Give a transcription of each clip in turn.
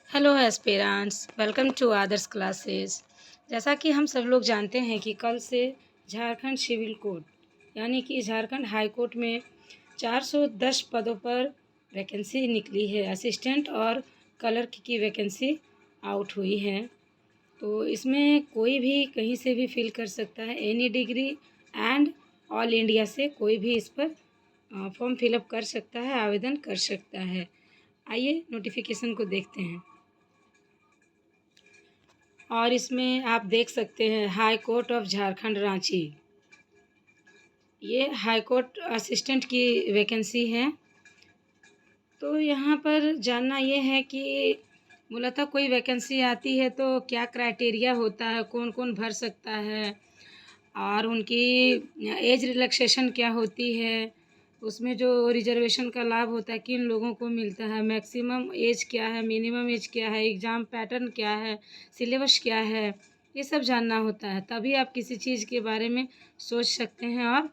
Hello aspirants, welcome to Adarsh classes. जैसा कि हम सब लोग जानते हैं कि कल से झारखंड सिविल कोड यानी कि झारखंड हाई कोर्ट में 410 पदों पर वैकेंसी निकली है। असिस्टेंट और क्लर्क की वैकेंसी आउट हुई है। तो इसमें कोई भी कहीं से भी फिल कर सकता है। Any degree and all India से कोई भी इस पर फॉर्म फिलअप कर सकता है, आवेदन कर सकता है। आइए नोटिफिकेशन को देखते हैं। और इसमें आप देख सकते हैं high court of Jharkhand Ranchi, ये हाई कोर्ट असिस्टेंट की वैकेंसी है। तो यहाँ पर जानना ये है कि मूलतः कोई वैकेंसी आती है तो क्या क्राइटेरिया होता है, कौन कौन भर सकता है और उनकी एज रिलैक्सेशन क्या होती है, उसमें जो रिजर्वेशन का लाभ होता है किन लोगों को मिलता है, मैक्सिमम एज क्या है, मिनिमम एज क्या है, एग्ज़ाम पैटर्न क्या है, सिलेबस क्या है, ये सब जानना होता है। तभी आप किसी चीज़ के बारे में सोच सकते हैं और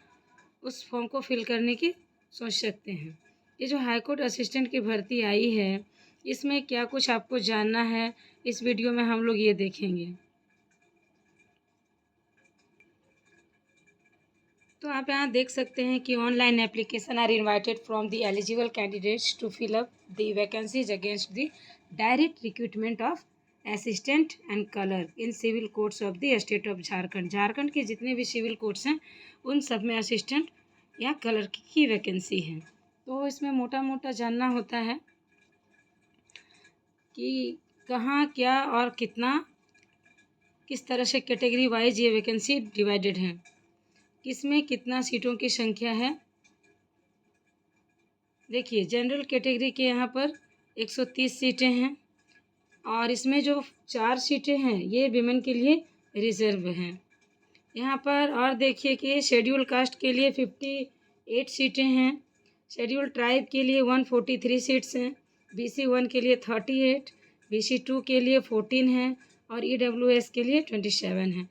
उस फॉर्म को फिल करने की सोच सकते हैं। ये जो हाई कोर्ट असिस्टेंट की भर्ती आई है, इसमें क्या कुछ आपको जानना है, इस वीडियो में हम लोग ये देखेंगे। तो आप यहाँ देख सकते हैं कि online application are invited from the eligible candidates to fill up the vacancies against the direct recruitment of assistant and clerk in civil courts of the state of Jharkhand. Jharkhand के जितने भी सिविल कोर्ट्स हैं उन सब में असिस्टेंट या clerk की vacancy है। तो इसमें मोटा मोटा जानना होता है कि कहाँ क्या और कितना किस तरह से कैटेगरी वाइज ये वैकेंसी डिवाइडेड है, किसमें कितना सीटों की संख्या है। देखिए जनरल कैटेगरी के यहाँ पर 130 सीटें हैं और इसमें जो 4 सीटें हैं ये विमेन के लिए रिजर्व हैं यहाँ पर। और देखिए कि शेड्यूल कास्ट के लिए 58 सीटें हैं, शेड्यूल ट्राइब के लिए 143 सीट्स हैं, BC 1 के लिए 38, BC 2 के लिए 14 हैं और EWS के लिए 27 हैं।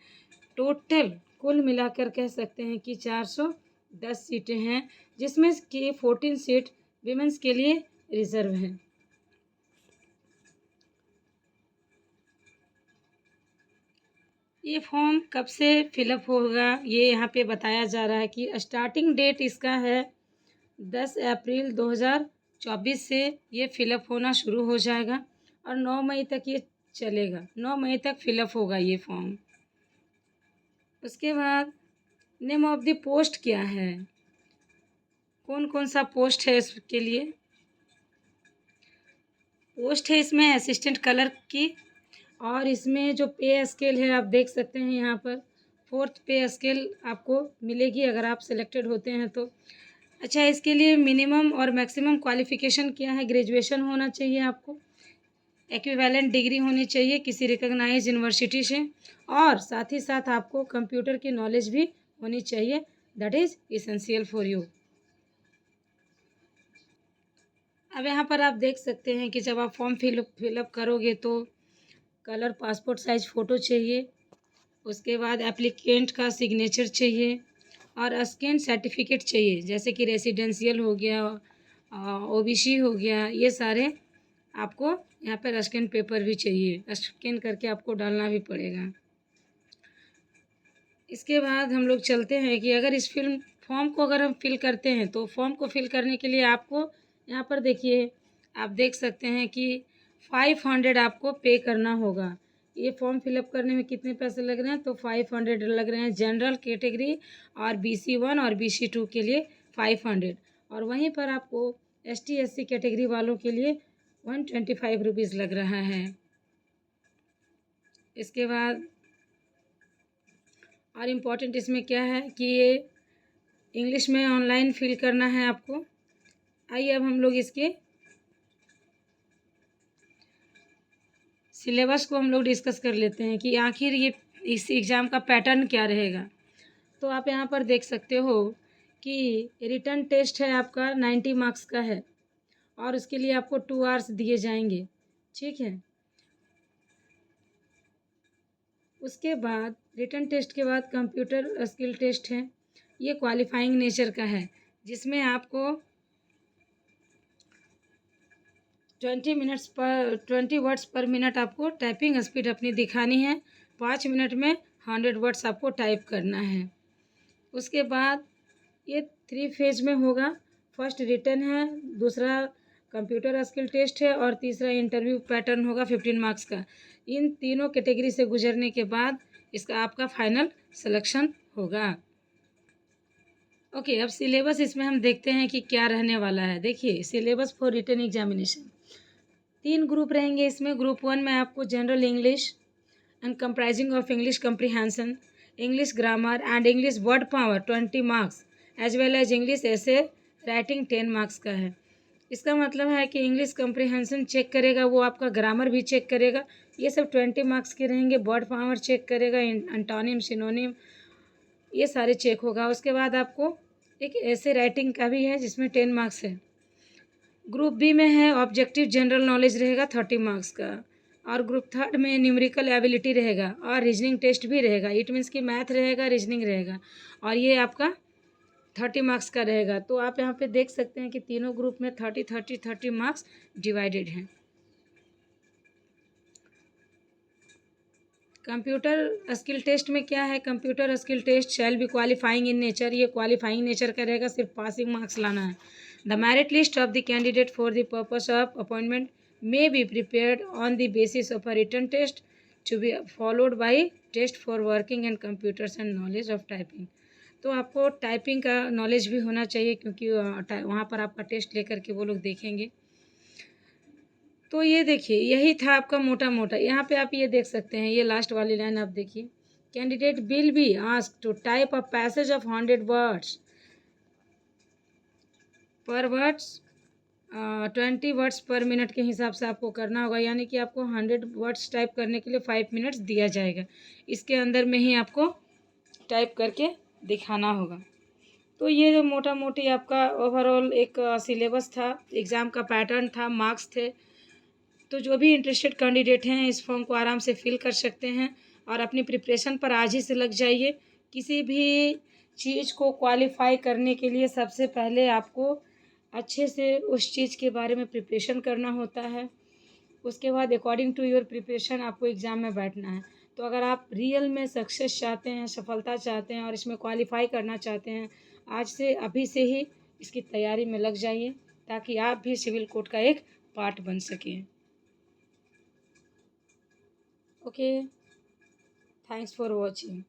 टोटल कुल मिलाकर कह सकते हैं कि 410 सीटें हैं, जिसमें कि 14 सीट विमेंस के लिए रिजर्व हैं। ये फॉर्म कब से फिलअप होगा ये यहाँ पे बताया जा रहा है कि स्टार्टिंग डेट इसका है 10 अप्रैल 2024 से ये फिलअप होना शुरू हो जाएगा और 9 मई तक ये चलेगा। 9 मई तक फिलअप होगा ये फॉर्म। उसके बाद नेम ऑफ द पोस्ट क्या है, कौन कौन सा पोस्ट है इसके लिए। पोस्ट है इसमें असिस्टेंट क्लर्क की और इसमें जो पे स्केल है आप देख सकते हैं यहाँ पर 4th पे स्केल आपको मिलेगी अगर आप सिलेक्टेड होते हैं तो। अच्छा, इसके लिए मिनिमम और मैक्सिमम क्वालिफ़िकेशन क्या है, ग्रेजुएशन होना चाहिए आपको, एक्विवेलेंट डिग्री होनी चाहिए किसी रिकॉग्नाइज्ड यूनिवर्सिटी से और साथ ही साथ आपको कंप्यूटर की नॉलेज भी होनी चाहिए, that is essential for you. अब यहाँ पर आप देख सकते हैं कि जब आप फॉर्म फिलअप करोगे तो कलर पासपोर्ट साइज़ फ़ोटो चाहिए, उसके बाद एप्लीकेंट का सिग्नेचर चाहिए और स्कैन सर्टिफिकेट चाहिए, जैसे कि रेसिडेंशियल हो गया, OBC हो गया, ये सारे आपको यहाँ पर स्कैन पेपर भी चाहिए, स्कैन करके आपको डालना भी पड़ेगा। इसके बाद हम लोग चलते हैं कि अगर इस फॉर्म को अगर हम फिल करते हैं तो फॉर्म को फिल करने के लिए आपको यहाँ पर देखिए, आप देख सकते हैं कि 500 आपको पे करना होगा। ये फॉर्म फिलअप करने में कितने पैसे लग रहे हैं, तो 500 लग रहे हैं जनरल कैटेगरी और BC 1 और BC 2 के लिए 500 और वहीं पर आपको ST SC कैटेगरी वालों के लिए 125 रुपीज़ लग रहा है। इसके बाद और इम्पॉर्टेंट इसमें क्या है कि ये इंग्लिश में ऑनलाइन फिल करना है आपको। आइए अब हम लोग इसके सिलेबस को हम लोग डिस्कस कर लेते हैं कि आखिर ये इस एग्ज़ाम का पैटर्न क्या रहेगा। तो आप यहाँ पर देख सकते हो कि रिटन टेस्ट है आपका 90 मार्क्स का है और उसके लिए आपको 2 आवर्स दिए जाएंगे, ठीक है। उसके बाद रिटन टेस्ट के बाद कंप्यूटर स्किल टेस्ट है, ये क्वालिफाइंग नेचर का है जिसमें आपको 20 वर्ड्स पर मिनट आपको टाइपिंग स्पीड अपनी दिखानी है। 5 मिनट में 100 वर्ड्स आपको टाइप करना है। उसके बाद ये 3 फेज में होगा। फर्स्ट रिटन है, दूसरा कंप्यूटर स्किल टेस्ट है और तीसरा इंटरव्यू पैटर्न होगा 15 मार्क्स का। इन तीनों कैटेगरी से गुजरने के बाद इसका आपका फाइनल सिलेक्शन होगा। ओके, अब सिलेबस इसमें हम देखते हैं कि क्या रहने वाला है। देखिए, syllabus for written examination 3 group रहेंगे इसमें। ग्रुप 1 में आपको general English and comprising of English comprehension, English grammar and English word power 20 marks as well as English essay writing 10 marks का है। इसका मतलब है कि इंग्लिश कम्प्रीहेंशन चेक करेगा, वो आपका ग्रामर भी चेक करेगा, ये सब 20 मार्क्स के रहेंगे। वर्ड पावर चेक करेगा, एंटोनिम सिनोनिम ये सारे चेक होगा। उसके बाद आपको एक ऐसे राइटिंग का भी है जिसमें 10 मार्क्स है। ग्रुप बी में है ऑब्जेक्टिव जनरल नॉलेज रहेगा 30 मार्क्स का, और ग्रुप थर्ड में न्यूमेरिकल एबिलिटी रहेगा और रीजनिंग टेस्ट भी रहेगा। इट मीन्स कि मैथ रहेगा, रीजनिंग रहेगा, और ये आपका 30 मार्क्स का रहेगा। तो आप यहाँ पे देख सकते हैं कि तीनों ग्रुप में 30 मार्क्स डिवाइडेड हैं। कंप्यूटर स्किल टेस्ट में क्या है, computer skill test shall be qualifying in nature, ये क्वालिफाइंग नेचर का रहेगा, सिर्फ पासिंग मार्क्स लाना है। The merit list of the candidate for the purpose of appointment may be prepared on the basis of a written test to be followed by test for working and computers and knowledge of typing। तो आपको typing का knowledge भी होना चाहिए, क्योंकि वहाँ पर आपका टेस्ट लेकर के वो लोग देखेंगे। तो ये देखिए, यही था आपका मोटा मोटा। यहाँ पे आप ये देख सकते हैं, ये लास्ट वाली लाइन आप देखिए, candidate will be asked to type a passage of 100 words per words 20 words per minute के हिसाब से आपको करना होगा। यानी कि आपको 100 वर्ड्स टाइप करने के लिए 5 मिनट्स दिया जाएगा। इसके अंदर में ही आपको टाइप करके दिखाना होगा। तो ये जो मोटा मोटी आपका ओवरऑल एक सिलेबस था, एग्ज़ाम का पैटर्न था, मार्क्स थे। तो जो भी इंटरेस्टेड कैंडिडेट हैं इस फॉर्म को आराम से फिल कर सकते हैं और अपनी प्रिपरेशन पर आज ही से लग जाइए। किसी भी चीज़ को क्वालिफाई करने के लिए सबसे पहले आपको अच्छे से उस चीज़ के बारे में प्रिपरेशन करना होता है। उसके बाद अकॉर्डिंग टू योर प्रिपरेशन आपको एग्ज़ाम में बैठना है। तो अगर आप रियल में सक्सेस चाहते हैं, सफलता चाहते हैं और इसमें क्वालिफाई करना चाहते हैं, आज से अभी से ही इसकी तैयारी में लग जाइए, ताकि आप भी सिविल कोड का एक पार्ट बन सकें। Okay, thanks for watching.